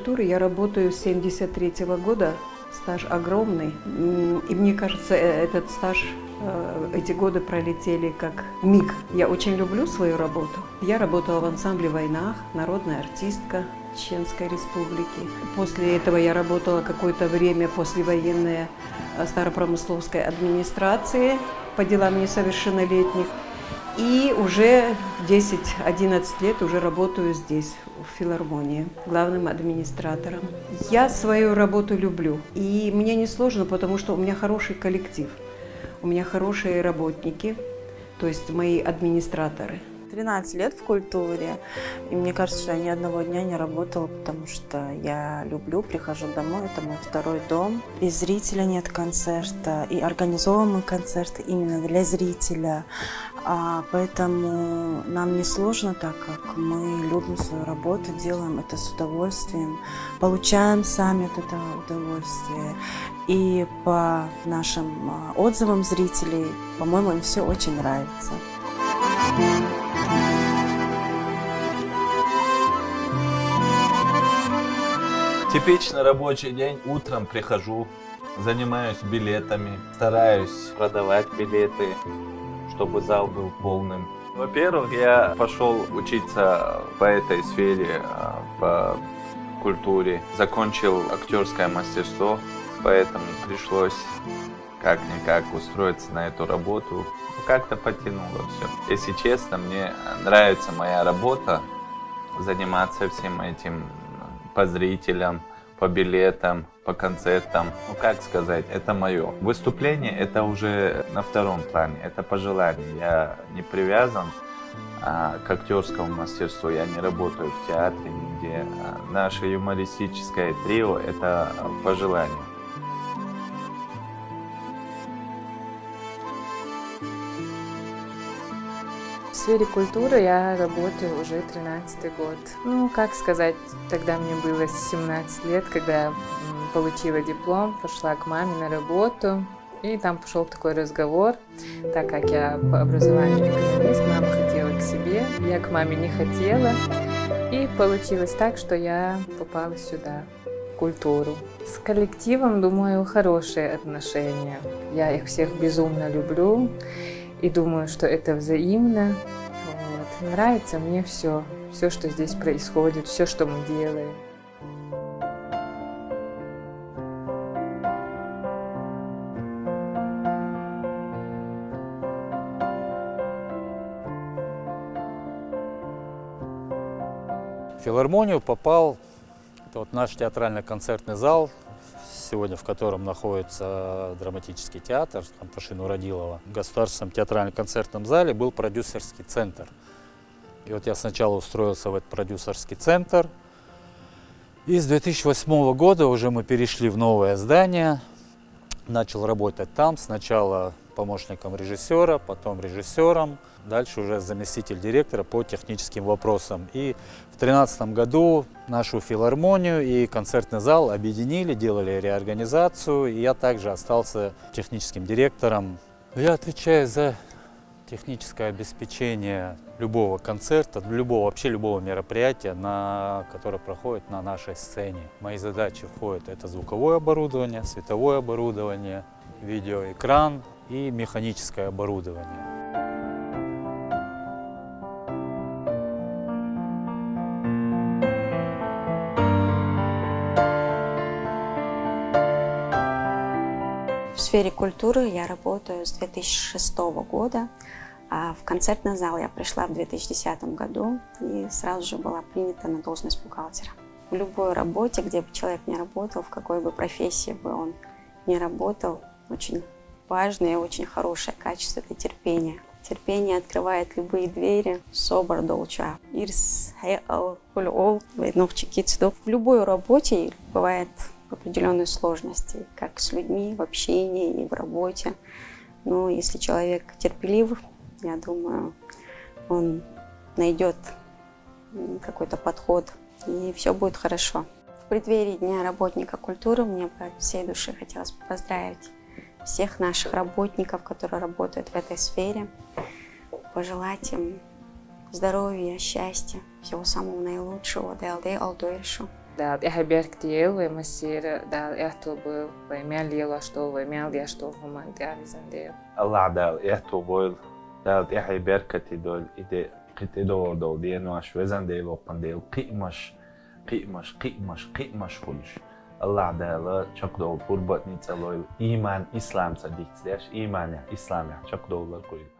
культуры я работаю с 1973 года, стаж огромный. И мне кажется, этот стаж, эти годы пролетели как миг. Я очень люблю свою работу. Я работала в ансамбле «Войнах», народная артистка Чеченской Республики. После этого я работала какое-то время послевоенной Старопромысловской администрации по делам несовершеннолетних. И уже 10-11 лет уже работаю здесь, в филармонии, главным администратором. Я свою работу люблю, и мне не сложно, потому что у меня хороший коллектив, у меня хорошие работники, то есть мои администраторы. 13 лет в культуре, и мне кажется, что я ни одного дня не работала, потому что я люблю, прихожу домой, это мой второй дом. Без зрителя нет концерта, и организовываем концерты именно для зрителя, поэтому нам не сложно, так как мы любим свою работу, делаем это с удовольствием, получаем сами от этого удовольствие. И по нашим отзывам зрителей, по-моему, им все очень нравится. Типичный рабочий день. Утром прихожу, занимаюсь билетами, стараюсь продавать билеты, чтобы зал был полным. Во-первых, я пошел учиться по этой сфере, по культуре. Закончил актерское мастерство, поэтому пришлось как-никак устроиться на эту работу. Как-то потянуло все. Если честно, мне нравится моя работа, заниматься всем этим по зрителям, по билетам, по концертам. Ну, как сказать, это мое. Выступление это уже на втором плане, это по желанию. Я не привязан к актерскому мастерству, я не работаю в театре нигде. Наше юмористическое трио это по желанию. В сфере культуры я работаю уже 13-й год. Ну, как сказать, тогда мне было 17 лет, когда я получила диплом, пошла к маме на работу, и там пошел такой разговор, так как я по образованию экономист, мама хотела к себе, я к маме не хотела, и получилось так, что я попала сюда, в культуру. С коллективом, думаю, хорошие отношения. Я их всех безумно люблю. И думаю, что это взаимно. Вот. Нравится мне все, что здесь происходит, все, что мы делаем. В филармонию попал вот наш театрально-концертный зал, сегодня в котором находится драматический театр Антошина Радилова. В Государственном театрально-концертном зале был продюсерский центр. И вот я сначала устроился в этот продюсерский центр. И с 2008 года уже мы перешли в новое здание. Начал работать там. Сначала помощником режиссера, потом режиссером. Дальше уже заместитель директора по техническим вопросам. И в 2013 году нашу филармонию и концертный зал объединили, делали реорганизацию. И я также остался техническим директором. Я отвечаю за техническое обеспечение любого концерта, вообще любого мероприятия, которое проходит на нашей сцене. Мои задачи входят это звуковое оборудование, световое оборудование, видеоэкран и механическое оборудование. В сфере культуры я работаю с 2006 года. В концертный зал я пришла в 2010 году и сразу же была принята на должность бухгалтера. В любой работе, где бы человек ни работал, в какой бы профессии бы он ни работал, очень важное и очень хорошее качество – это терпение. Терпение открывает любые двери. Собор долча. Ирс, хээл, куль-ол, в любой работе бывает определенные сложности, как с людьми, в общении и в работе. Но если человек терпелив, я думаю, он найдет какой-то подход, и все будет хорошо. В преддверии Дня работника культуры мне бы от всей души хотелось поздравить всех наших работников, которые работают в этой сфере, пожелать им здоровья, счастья, всего самого наилучшего, dēļ jābergt ielu, masīra, dēļ jātobu, vai mēl ielu ašto, vai mēl jāšto humant, jāvizandēju. الله دال يحتو بويل دال يحي بركتي دول إيدي قيت إدور دول دينواش وزن ديل وقن ديل قيمش خلش الله دال شق دول قربت نيت ألوي إيمان إسلام صديق سداش إيمان إسلام شق دول الكل